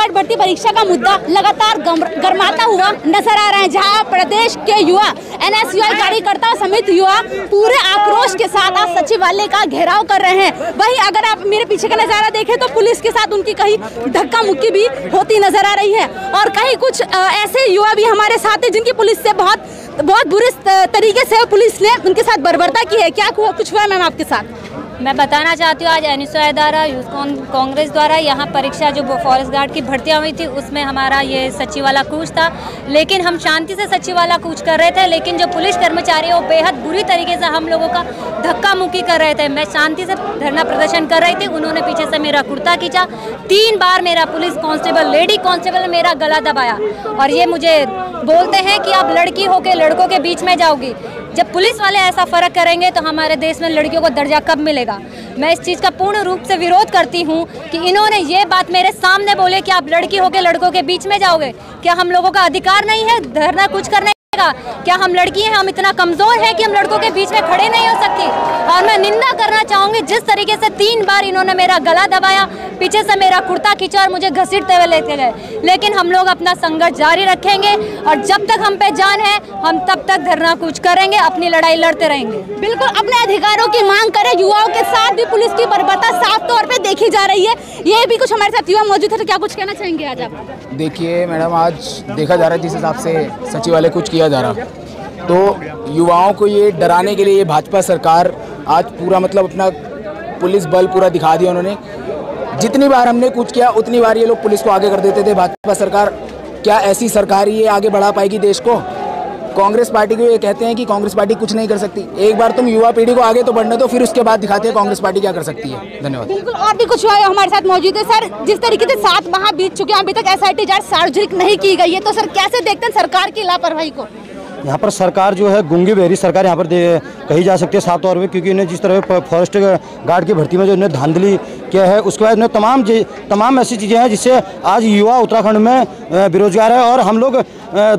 Guard भर्ती परीक्षा का मुद्दा लगातार गरमाता हुआ नजर आ रहा है, जहां प्रदेश के युवा एनएसयूआई कार्यकर्ता समेत युवा पूरे आक्रोश के साथ आज सचिवालय का घेराव कर रहे हैं। वहीं अगर आप मेरे पीछे का नजारा देखें तो पुलिस के साथ उनकी कहीं धक्का मुक्की भी होती नजर आ रही है और कहीं कुछ ऐसे युवा भी हमारे साथ है जिनकी पुलिस से बहुत बुरे तरीके से पुलिस ने उनके साथ बर्बरता की है। क्या कुछ हुआ मैम आपके साथ? मैं बताना चाहती हूँ, आज एनएसयूआई द्वारा यूथ कांग्रेस द्वारा यहाँ परीक्षा जो फॉरेस्ट गार्ड की भर्तियाँ हुई थी उसमें हमारा ये सचिवालय कूच था, लेकिन हम शांति से सचिवालय कूच कर रहे थे, लेकिन जो पुलिस कर्मचारी है वो बेहद बुरी तरीके से हम लोगों का धक्का मुक्की कर रहे थे। मैं शांति से धरना प्रदर्शन कर रही थी, उन्होंने पीछे से मेरा कुर्ता खींचा, 3 बार मेरा पुलिस कांस्टेबल लेडी कांस्टेबल ने मेरा गला दबाया और ये मुझे बोलते हैं कि आप लड़की होकर लड़कों के बीच में जाओगी। जब पुलिस वाले ऐसा फर्क करेंगे तो हमारे देश में लड़कियों को दर्जा कब मिलेगा? मैं इस चीज़ का पूर्ण रूप से विरोध करती हूँ कि इन्होंने ये बात मेरे सामने बोले कि आप लड़की होकर लड़कों के बीच में जाओगे। क्या हम लोगों का अधिकार नहीं है धरना कुछ करने का? क्या हम लड़की हैं, हम इतना कमजोर हैं कि हम लड़कों के बीच में खड़े नहीं हो सकती? और मैं निंदा करना चाहूँगी जिस तरीके से 3 बार इन्होंने मेरा गला दबाया, पीछे से मेरा कुर्ता खींचा और मुझे घसीटते हुए लेते गए। लेकिन हम लोग अपना संघर्ष जारी रखेंगे और जब तक हम पे जान है हम तब तक धरना कूच करेंगे, अपनी लड़ाई लड़ते रहेंगे। बिल्कुल अपने अधिकारों की मांग करें। युवाओं के साथ भी पुलिस की बर्बरता साफ तौर पे देखी जा रही है। ये भी कुछ हमारे साथ युवा मौजूद है, तो क्या कुछ कहना चाहेंगे आज आप? देखिए मैडम, आज देखा जा रहा है जिस हिसाब से सचिवालय कुछ किया जा रहा, तो युवाओं को ये डराने के लिए ये भाजपा सरकार आज पूरा मतलब अपना पुलिस बल पूरा दिखा दिया उन्होंने। जितनी बार हमने कुछ किया उतनी बार ये लोग पुलिस को आगे कर देते थे। भाजपा सरकार, क्या ऐसी सरकार ये आगे बढ़ा पाएगी देश को? कांग्रेस पार्टी को ये कहते हैं कि कांग्रेस पार्टी कुछ नहीं कर सकती। एक बार तुम युवा पीढ़ी को आगे तो बढ़ने दो, फिर उसके बाद दिखाते हैं कांग्रेस पार्टी क्या कर सकती है। धन्यवाद। बिल्कुल, और भी कुछ हुआ है हमारे साथ मौजूद है। सर, जिस तरीके से 7 माह बीत चुके हैं, अभी तक एसआईटी जांच सार्वजनिक नहीं की गई है, तो सर कैसे देखते हैं सरकार की लापरवाही को? यहाँ पर सरकार जो है गुंगी बहरी सरकार यहाँ पर कही जा सकती है साफ तौर पे, क्योंकि इन्हें जिस तरह फॉरेस्ट गार्ड की भर्ती में जो इन्हें धांधली किया है, उसके बाद इन्हें तमाम ऐसी चीज़ें हैं जिससे आज युवा उत्तराखंड में बेरोजगार है। और हम लोग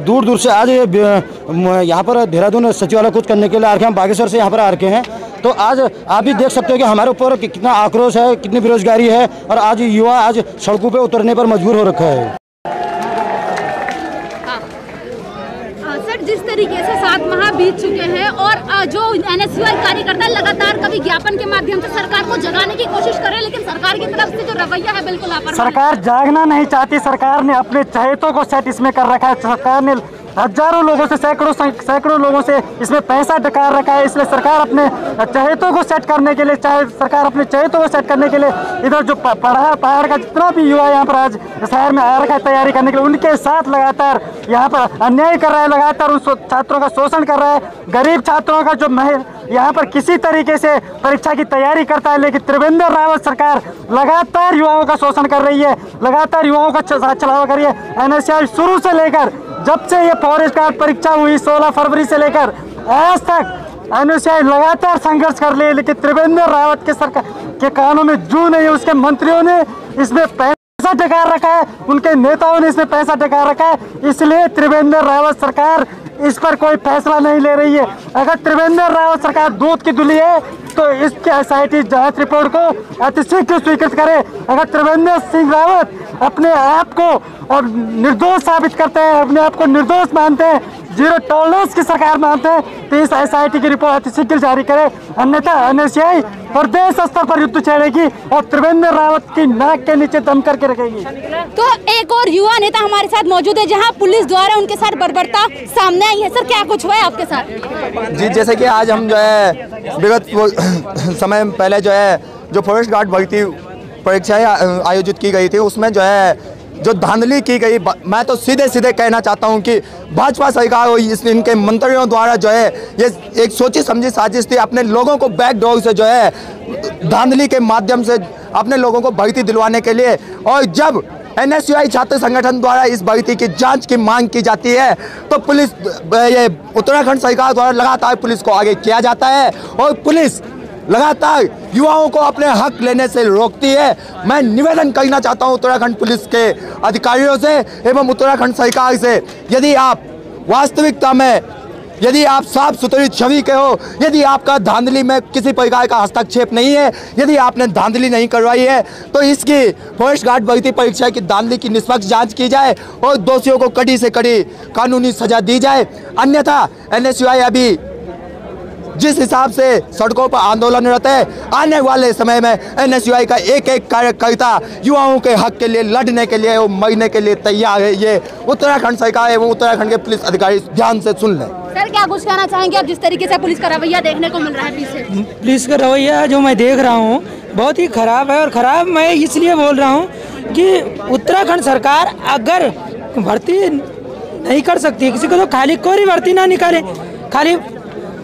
दूर दूर से आज यहाँ पर देहरादून सचिवालय कुछ करने के लिए आ रखे हैं, बागेश्वर से यहाँ पर आ रखे हैं। तो आज आप भी देख सकते हो कि हमारे ऊपर कितना आक्रोश है, कितनी बेरोजगारी है और आज युवा आज सड़कों पर उतरने पर मजबूर हो रखा है। जिस तरीके से 7 माह बीत चुके हैं और जो एनएसयूआई कार्यकर्ता लगातार कभी ज्ञापन के माध्यम से सरकार को जगाने की कोशिश कर रहे हैं, लेकिन सरकार की तरफ से जो रवैया है बिल्कुल लापरवाही। सरकार जागना नहीं चाहती, सरकार ने अपने चहेतों को सेट इसमें कर रखा है। सरकार ने हजारों लोगों से सैकड़ों लोगों से इसमें पैसा डकार रखा है। इसलिए सरकार अपने चहेतों को सेट करने के लिए इधर जो पहाड़ का जितना भी युवा यहाँ पर आज शहर में आ रखा है तैयारी करने के लिए, उनके साथ लगातार यहाँ पर अन्याय कर रहा है, लगातार उन छात्रों का शोषण कर रहा है। गरीब छात्रों का जो यहाँ पर किसी तरीके से परीक्षा की तैयारी करता है, लेकिन त्रिवेंद्र रावत सरकार लगातार युवाओं का शोषण कर रही है, लगातार युवाओं का छलावा कर रही है। एनएसयूआई शुरू से लेकर जब से ये फॉरेस्ट गार्ड परीक्षा हुई 16 फरवरी से लेकर आज तक एनएसयूआई लगातार संघर्ष कर रही है, लेकिन त्रिवेंद्र रावत के सरकार के कानों में जू नहीं है। उसके मंत्रियों ने इसमें पैसा डकार रखा है, उनके नेताओं ने इसमें पैसा डकार रखा है, इसलिए त्रिवेंद्र रावत सरकार इस पर कोई फैसला नहीं ले रही है। अगर त्रिवेंद्र रावत सरकार दूध की दुली है तो इसके एसआईटी जांच रिपोर्ट को अतिशीघ्र स्वीकृत करे। अगर त्रिवेंद्र सिंह रावत अपने आप को और निर्दोष साबित करते हैं, अपने आप को निर्दोष मानते हैं, जीरो टॉलरेंस की सरकार मानते हैं, तो इस एसआईटी की रिपोर्ट अतिशीघ्र जारी करे, अन्यथा एनएसयूआई प्रदेश स्तर पर युद्ध छेड़ेगी और त्रिवेंद्र रावत की नाक के नीचे दम करके रखेगी। तो एक और युवा नेता हमारे साथ मौजूद है, जहां पुलिस द्वारा उनके साथ बर्बरता सामने आई है। सर, क्या कुछ हुआ है आपके साथ? जी, जैसे कि आज हम जो है विगत समय पहले जो है जो फॉरेस्ट गार्ड भर्ती परीक्षाएं आयोजित की गई थी, उसमें जो है जो धांधली की गई, मैं तो सीधे कहना चाहता हूं कि भाजपा सरकार और इनके मंत्रियों द्वारा जो है ये एक सोची समझी साजिश थी। अपने लोगों को बैकडोर से जो है धांधली के माध्यम से अपने लोगों को भर्ती दिलवाने के लिए, और जब एनएसयूआई छात्र संगठन द्वारा इस भर्ती की जांच की मांग की जाती है तो पुलिस, ये उत्तराखंड सरकार द्वारा लगातार पुलिस को आगे किया जाता है और पुलिस लगातार युवाओं को अपने हक लेने से रोकती है। मैं निवेदन करना चाहता हूं उत्तराखंड पुलिस के अधिकारियों से एवं उत्तराखंड सरकार से, यदि आप वास्तविकता में यदि आप साफ सुथरी छवि के हो, यदि आपका धांधली में किसी प्रकार का हस्तक्षेप नहीं है, यदि आपने धांधली नहीं करवाई है, तो इसकी फॉरेस्ट गार्ड भर्ती परीक्षा की धांधली की निष्पक्ष जांच की जाए और दोषियों को कड़ी से कड़ी कानूनी सजा दी जाए। अन्यथा NSUI अभी जिस हिसाब से सड़कों पर आंदोलनरत है, आने वाले समय में NSUI का एक एक कार्यकर्ता युवाओं के हक के लिए लड़ने के लिए और मरने के लिए तैयार है। ये उत्तराखंड सरकार एवं उत्तराखंड के पुलिस अधिकारी ध्यान से सुन लें। सर, क्या कुछ कहना चाहेंगे आप जिस तरीके से पुलिस का रवैया देखने को मिल रहा है पीछे? पुलिस का रवैया जो मैं देख रहा हूँ बहुत ही खराब है, और ख़राब मैं इसलिए बोल रहा हूँ कि उत्तराखंड सरकार अगर भर्ती नहीं कर सकती किसी को, तो खाली कोई भर्ती ना निकाले। खाली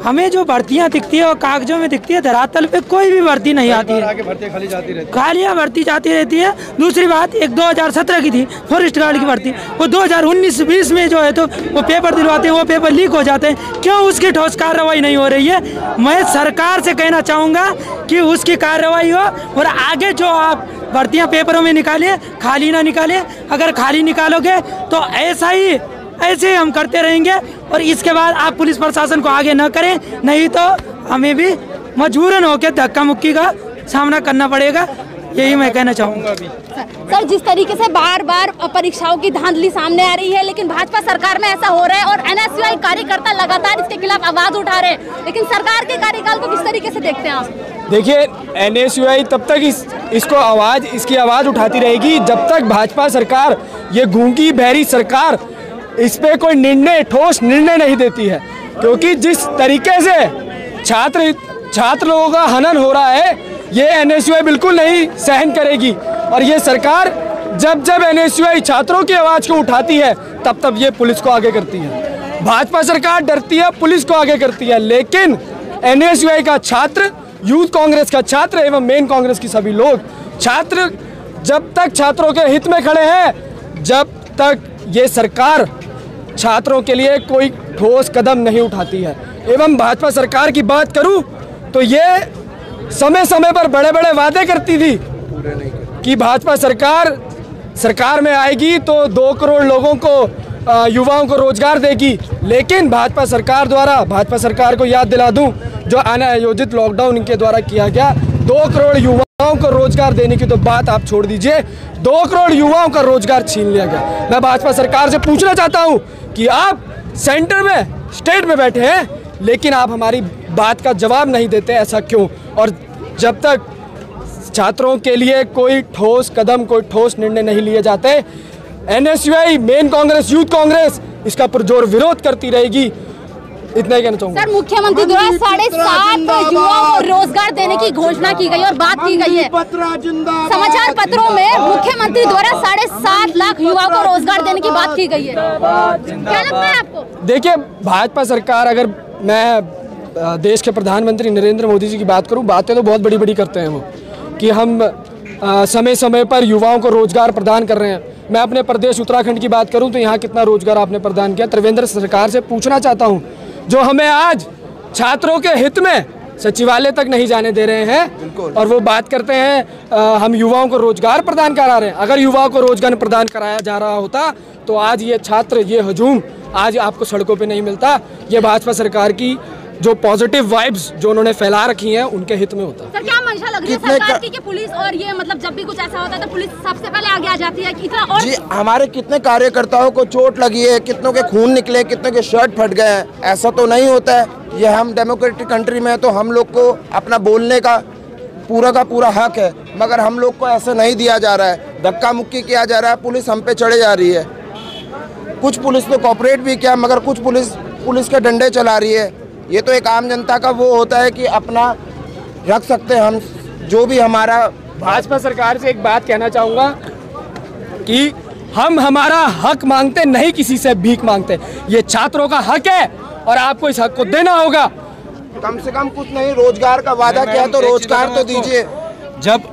हमें जो भर्तियां दिखती है और कागजों में दिखती है, धरातल पे कोई भी भर्ती नहीं आती है, खालियां भर्ती जाती रहती है। दूसरी बात, एक 2017 की थी फॉरेस्ट गार्ड की भर्ती, वो 2019-20 में जो है तो वो पेपर दिलवाते हैं, वो पेपर लीक हो जाते हैं। क्यों उसकी ठोस कार्रवाई नहीं हो रही है? मैं सरकार से कहना चाहूँगा कि उसकी कार्रवाई हो, और आगे जो आप भर्तियाँ पेपरों में निकालिए, खाली ना निकालिए। अगर खाली निकालोगे तो ऐसे हम करते रहेंगे, और इसके बाद आप पुलिस प्रशासन को आगे न करें, नहीं तो हमें भी मजबूरन होकर धक्का मुक्की का सामना करना पड़ेगा। यही मैं कहना चाहूँगा। अभी सर, जिस तरीके से बार बार परीक्षाओं की धांधली सामने आ रही है, लेकिन भाजपा सरकार में ऐसा हो रहा है और NSUI कार्यकर्ता लगातार इसके खिलाफ आवाज उठा रहे हैं, लेकिन सरकार के कार्यकाल को किस तरीके से देखते हैं आप? देखिए, NSUI तब तक इसकी आवाज़ उठाती रहेगी जब तक भाजपा सरकार, ये गूंगी बहरी सरकार, इस पे कोई ठोस निर्णय नहीं देती है। क्योंकि जिस तरीके से छात्र लोगों का हनन हो रहा है, ये NSUI बिल्कुल नहीं सहन करेगी। और ये सरकार जब NSUI छात्रों की आवाज़ को उठाती है, तब ये पुलिस को आगे करती है। भाजपा सरकार डरती है, पुलिस को आगे करती है, लेकिन NSUI का छात्र, यूथ कांग्रेस का छात्र एवं मेन कांग्रेस की सभी लोग, छात्र जब तक छात्रों के हित में खड़े हैं, जब तक ये सरकार छात्रों के लिए कोई ठोस कदम नहीं उठाती है। एवं भाजपा सरकार की बात करूं तो ये समय समय पर बड़े बड़े वादे करती थी कि भाजपा सरकार में आएगी तो 2 करोड़ लोगों को, युवाओं को रोजगार देगी। लेकिन भाजपा सरकार को याद दिला दूं, जो अनायोजित लॉकडाउन इनके द्वारा किया गया, 2 करोड़ युवाओं को रोजगार देने की तो बात आप छोड़ दीजिए, 2 करोड़ युवाओं का रोजगार छीन लिया गया। मैं भाजपा सरकार से पूछना चाहता हूं कि आप सेंटर में, स्टेट में बैठे हैं, लेकिन आप हमारी बात का जवाब नहीं देते, ऐसा क्यों? और जब तक छात्रों के लिए कोई ठोस कदम, कोई ठोस निर्णय नहीं लिए जाते, NSUI, main Congress, youth Congress इसका पुरजोर विरोध करती रहेगी। इतना ही कहना चाहूँगा। सर, मुख्यमंत्री द्वारा 7.5 युवाओं को रोजगार देने की घोषणा की गई और बात की गई है। समाचार पत्रों में मुख्यमंत्री द्वारा 7.5 लाख युवाओं को रोजगार देने की बात की गई है। क्या लगता है आपको? देखिए, भाजपा सरकार, अगर मैं देश के प्रधानमंत्री नरेंद्र मोदी जी की बात करूं, बातें तो बहुत बड़ी बड़ी करते हैं वो, कि हम समय समय पर युवाओं को रोजगार प्रदान कर रहे हैं। मैं अपने प्रदेश उत्तराखंड की बात करूं तो यहाँ कितना रोजगार आपने प्रदान किया। त्रिवेंद्र सरकार से पूछना चाहता हूँ, जो हमें आज छात्रों के हित में सचिवालय तक नहीं जाने दे रहे हैं, और वो बात करते हैं हम युवाओं को रोजगार प्रदान करा रहे हैं। अगर युवाओं को रोजगार प्रदान कराया जा रहा होता तो आज ये छात्र, ये हजूम आज आपको सड़कों पे नहीं मिलता। ये भाजपा सरकार की जो पॉजिटिव वाइब्स जो उन्होंने फैला रखी हैं, उनके हित में होता है। सर, क्या मंशा लग रही है सरकार की कि पुलिस, और ये मतलब जब भी कुछ ऐसा होता है तो पुलिस सबसे पहले आगे आ जाती है कितना? और जी, हमारे कितने कार्यकर्ताओं को चोट लगी है, कितनों के खून निकले, कितनों के शर्ट फट गए हैं। ऐसा तो नहीं होता है। ये हम डेमोक्रेटिक कंट्री में, तो हम लोग को अपना बोलने का पूरा हक है, मगर हम लोग को ऐसा नहीं दिया जा रहा है। धक्का मुक्की किया जा रहा है, पुलिस हम पे चढ़े जा रही है। कुछ पुलिस तो कॉपरेट भी किया, मगर कुछ पुलिस के डंडे चला रही है। ये तो एक आम जनता का वो होता है कि अपना रख सकते हैं हम जो भी हमारा। भाजपा सरकार से एक बात कहना चाहूँगा कि हम हमारा हक मांगते नहीं, किसी से भीख मांगते। ये छात्रों का हक है और आपको इस हक को देना होगा। कम से कम कुछ नहीं, रोजगार का वादा किया तो रोजगार तो दीजिए। जब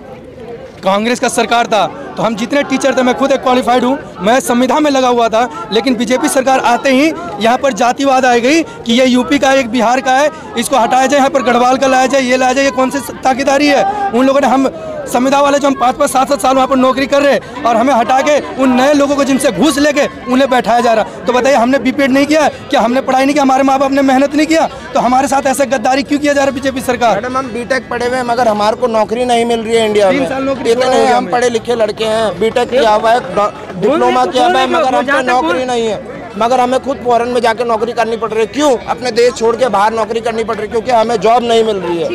कांग्रेस का सरकार था तो हम जितने टीचर थे, मैं खुद एक क्वालिफाइड हूँ, मैं संविधान में लगा हुआ था, लेकिन बीजेपी सरकार आते ही यहाँ पर जातिवाद आ गई कि ये यूपी का है, एक बिहार का है, इसको हटाया जाए, यहाँ पर गढ़वाल का लाया जाए, ये लाया जाए। ये कौन सी ताकीदारी है? उन लोगों ने हम संविदा वाले जो हम 5-5, 7-7 साल वहाँ पर नौकरी कर रहे हैं और हमें हटा के उन नए लोगों को जिनसे घूस लेके उन्हें बैठाया जा रहा। तो बताइए, हमने बीपीएड नहीं किया, क्या हमने पढ़ाई नहीं किया, हमारे माँ बाप ने मेहनत नहीं किया, तो हमारे साथ ऐसे गद्दारी क्यों किया जा रहा है बीजेपी सरकार? मैडम, हम बीटेक पढ़े हुए हैं मगर हमारे को नौकरी नहीं मिल रही है इंडिया में। इतने हम पढ़े लिखे लड़के हैं, बीटेक किया हुआ है, डिप्लोमा किया हुआ है, मगर हमको नौकरी नहीं है। मगर हमें खुद फॉरेन में जाके नौकरी करनी पड़ रही है। क्यों? अपने देश छोड़ के बाहर नौकरी करनी पड़ रही है, क्योंकि हमें जॉब नहीं मिल रही है।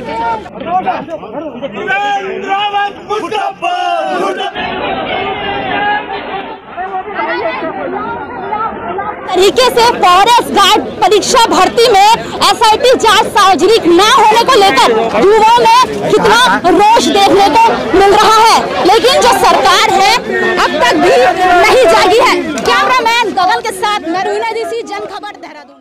तरीके से फॉरेस्ट गार्ड परीक्षा भर्ती में एसआईटी जांच सार्वजनिक न होने को लेकर युवाओं में कितना रोष देखने को मिल रहा है, लेकिन जो सरकार है अब तक भी नहीं जागी है। कैमरामैन गगन के साथ मैं रूना ऋषि, जन खबर देहरादून।